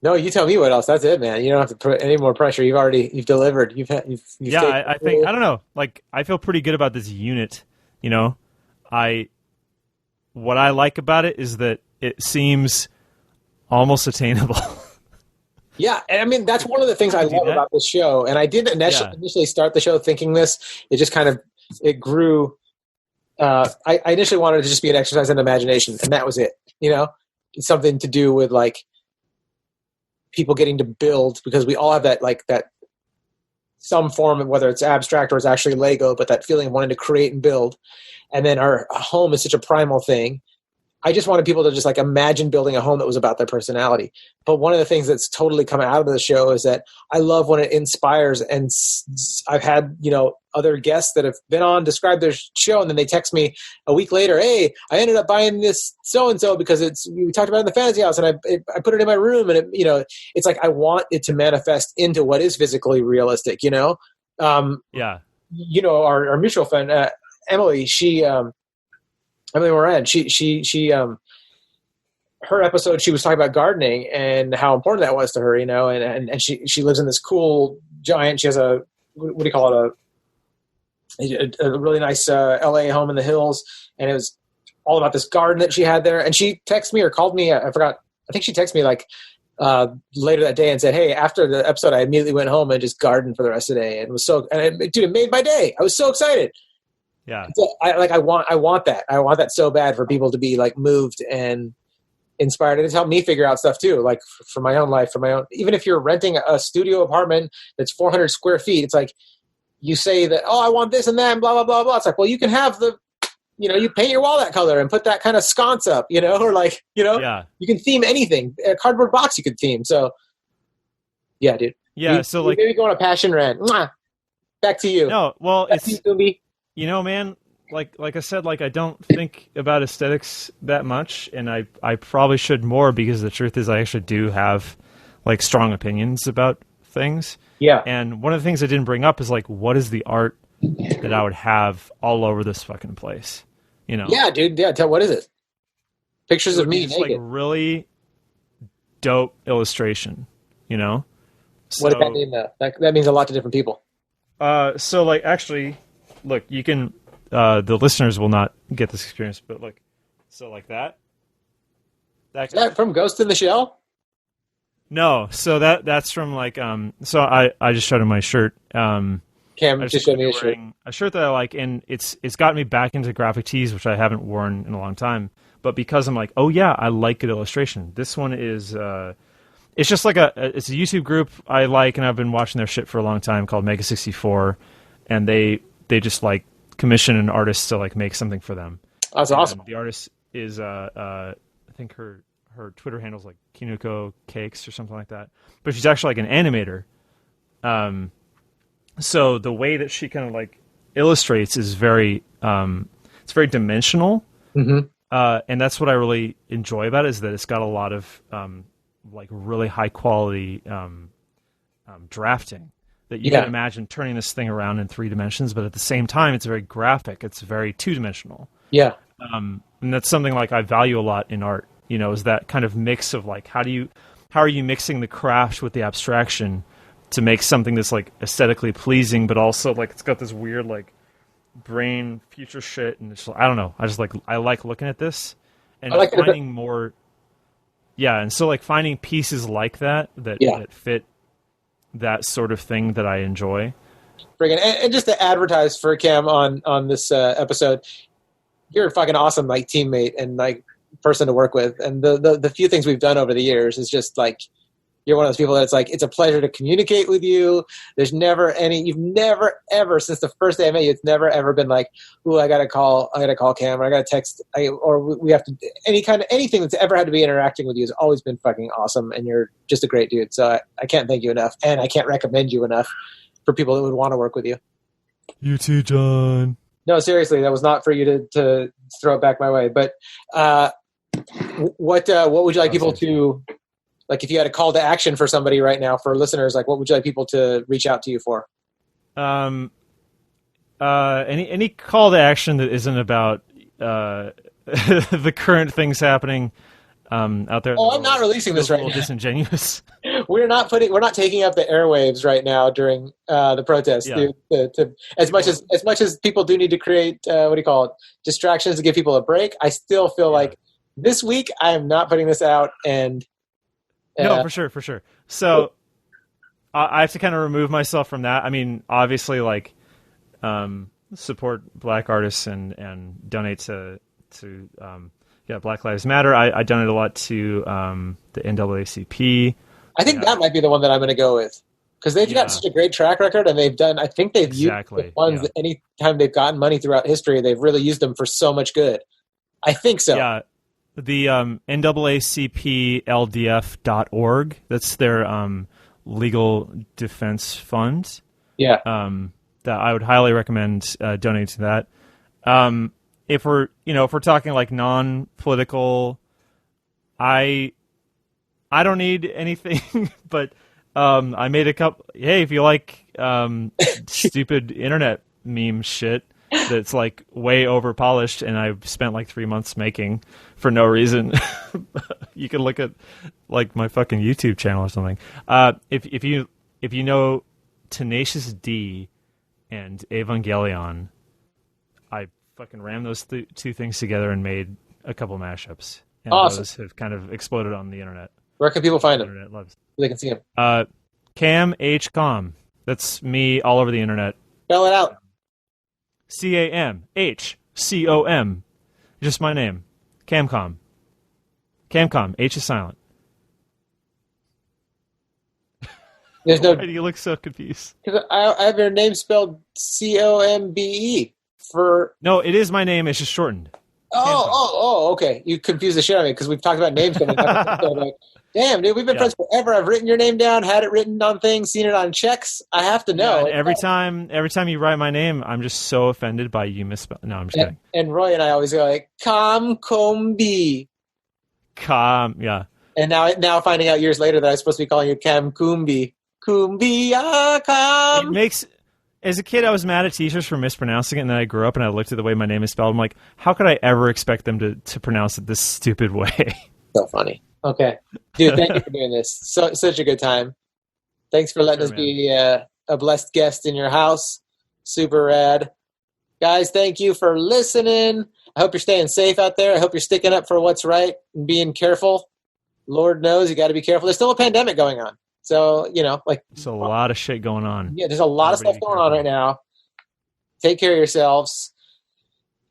No, you tell me what else. That's it, man. You don't have to put any more pressure. You've delivered. I think I don't know. Like I feel pretty good about this unit. What I like about it is that it seems almost attainable. Yeah, and I mean that's one of the things I love about this show. And I did initially start the show thinking this. It just kind of grew. I initially wanted it to just be an exercise in imagination, and that was it. It's something to do with like people getting to build because we all have that some form of whether it's abstract or it's actually Lego, but that feeling of wanting to create and build. And then our home is such a primal thing. I just wanted people to just like imagine building a home that was about their personality. But one of the things that's totally come out of the show is that I love when it inspires. And I've had, other guests that have been on describe their show, and then they text me a week later, hey, I ended up buying this so-and-so because we talked about it in the fantasy house, and I put it in my room, and it's like I want it to manifest into what is physically realistic, Yeah. Our mutual friend, Emily, Emily Moran, she her episode, she was talking about gardening and how important that was to her, and she lives in this cool giant, she has a, what do you call it? A really nice LA home in the hills. And it was all about this garden that she had there. And she texted me or called me. I forgot. I think she texted me like later that day and said, hey, after the episode, I immediately went home and just gardened for the rest of the day. And it was it made my day. I was so excited. Yeah. So I want that. I want that so bad for people to be like moved and inspired. And it's helped me figure out stuff too. Like for my own life, even if you're renting a studio apartment that's 400 square feet, it's like you say that, oh, I want this and that and blah, blah, blah, blah. It's like, well, you can have you paint your wall that color and put that kind of sconce up, or like, Yeah. You can theme anything. A cardboard box you could theme. So yeah, dude. Yeah. So like, maybe go on a passion rant. Mwah! Back to you. No, well, Back to you, man, like I said, like I don't think about aesthetics that much, and I probably should more, because the truth is I actually do have like strong opinions about things. Yeah. And one of the things I didn't bring up is like, what is the art that I would have all over this fucking place? Yeah, dude. Yeah. What is it? Pictures of me it's naked. Like really dope illustration, What does that mean though? That means a lot to different people. So like, actually, look, you can, the listeners will not get this experience, but like, so like that. Is that from Ghost in the Shell? No, so that's from like so I just showed him my shirt. Cam just showed me a shirt. A shirt that I like, and it's gotten me back into graphic tees, which I haven't worn in a long time. But because I'm like, oh yeah, I like good illustration. This one is it's just like it's a YouTube group I like, and I've been watching their shit for a long time, called Mega 64, and they just like commission an artist to like make something for them. That's awesome. The artist is I think her Twitter handle's like Kinuko Cakes or something like that. But she's actually like an animator. So the way that she kind of like illustrates is very, it's very dimensional. Mm-hmm. And that's what I really enjoy about it, is that it's got a lot of like really high quality drafting that you can imagine turning this thing around in 3 dimensions, but at the same time, it's very graphic. It's very 2-dimensional. Yeah. And that's something like I value a lot in art, is that kind of mix of like, how are you mixing the craft with the abstraction to make something that's like aesthetically pleasing, but also like it's got this weird like brain future shit, and it's, I don't know. I like looking at this and like finding more. Yeah, and so like finding pieces like that fit that sort of thing that I enjoy. Friggin', and just to advertise for Cam on this episode, you're a fucking awesome like teammate and like person to work with, and the few things we've done over the years is just like, you're one of those people that's like, it's a pleasure to communicate with you. You've never ever, since the first day I met you, it's never ever been like, ooh, I gotta call Cam, or I gotta text, or we have to, anything that's ever had to be interacting with you has always been fucking awesome, and you're just a great dude. So I can't thank you enough, and I can't recommend you enough for people that would want to work with you. You too, John. No, seriously, that was not for you to throw it back my way. But what would you like people to, like, if you had a call to action for somebody right now, for listeners, like, what would you like people to reach out to you for? Any call to action that isn't about the current things happening out there. Oh, I'm not releasing this right now. Disingenuous. We're not taking up the airwaves right now during the protest. Yeah. As much as people do need to create distractions to give people a break, I still feel like this week I am not putting this out. And no, for sure. So I have to kind of remove myself from that. I mean, obviously, like support Black artists and donate to Black Lives Matter. I donate a lot to the NAACP. I think that might be the one that I'm going to go with, because they've got such a great track record, and used the funds anytime they've gotten money throughout history. They've really used them for so much good. I think so. Yeah. The NAACPLDF.org. That's their legal defense fund. Yeah. That I would highly recommend donating to that. If we're talking like non-political, I don't need anything, but I made a couple. Hey, if you like stupid internet meme shit that's like way over polished, and I spent like 3 months making for no reason, you can look at like my fucking YouTube channel or something. If you know Tenacious D and Evangelion, I fucking rammed those two things together and made a couple mashups. And awesome. Those have kind of exploded on the internet. Where can people find them? Internet loves. They can see them. Cam H. Com. That's me all over the internet. Spell it out. CAMHCOM. Just my name. Camcom. Camcom. H is silent. There's no. Why do you look so confused? Because I have your name spelled COMBE for. No, it is my name. It's just shortened. Oh, okay. You confused the shit out of me because we've talked about names coming up. So like, damn, dude, we've been friends forever. I've written your name down, had it written on things, seen it on checks. I have to know. Yeah, every time you write my name, I'm just so offended by you misspell. No, I'm just kidding. And Roy and I always go like Combe. Yeah. And now finding out years later that I'm supposed to be calling you Cam Kumbi. It makes. As a kid, I was mad at teachers for mispronouncing it, and then I grew up and I looked at the way my name is spelled. I'm like, how could I ever expect them to pronounce it this stupid way? So funny. Okay. Dude, thank you for doing this. Such a good time. Thanks for letting us be a blessed guest in your house. Super rad. Guys, thank you for listening. I hope you're staying safe out there. I hope you're sticking up for what's right and being careful. Lord knows you got to be careful. There's still a pandemic going on. So, there's a lot of shit going on. Yeah, there's a lot of stuff going on right now. Take care of yourselves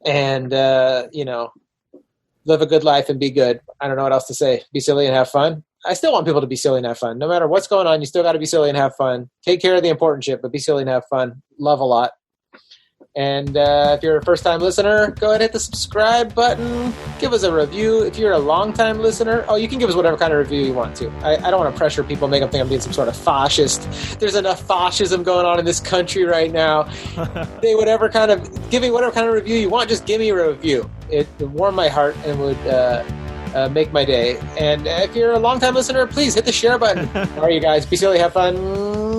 and, live a good life and be good. I don't know what else to say. Be silly and have fun. I still want people to be silly and have fun. No matter what's going on, you still got to be silly and have fun. Take care of the important shit, but be silly and have fun. Love a lot. And if you're a first-time listener, go ahead and hit the subscribe button. Give us a review. If you're a long-time listener, you can give us whatever kind of review you want to. I don't want to pressure people, make them think I'm being some sort of fascist. There's enough fascism going on in this country right now. Giving whatever kind of review you want, just give me a review. It would warm my heart and would make my day. And if you're a long-time listener, please hit the share button. All right, you guys. Be silly, have fun.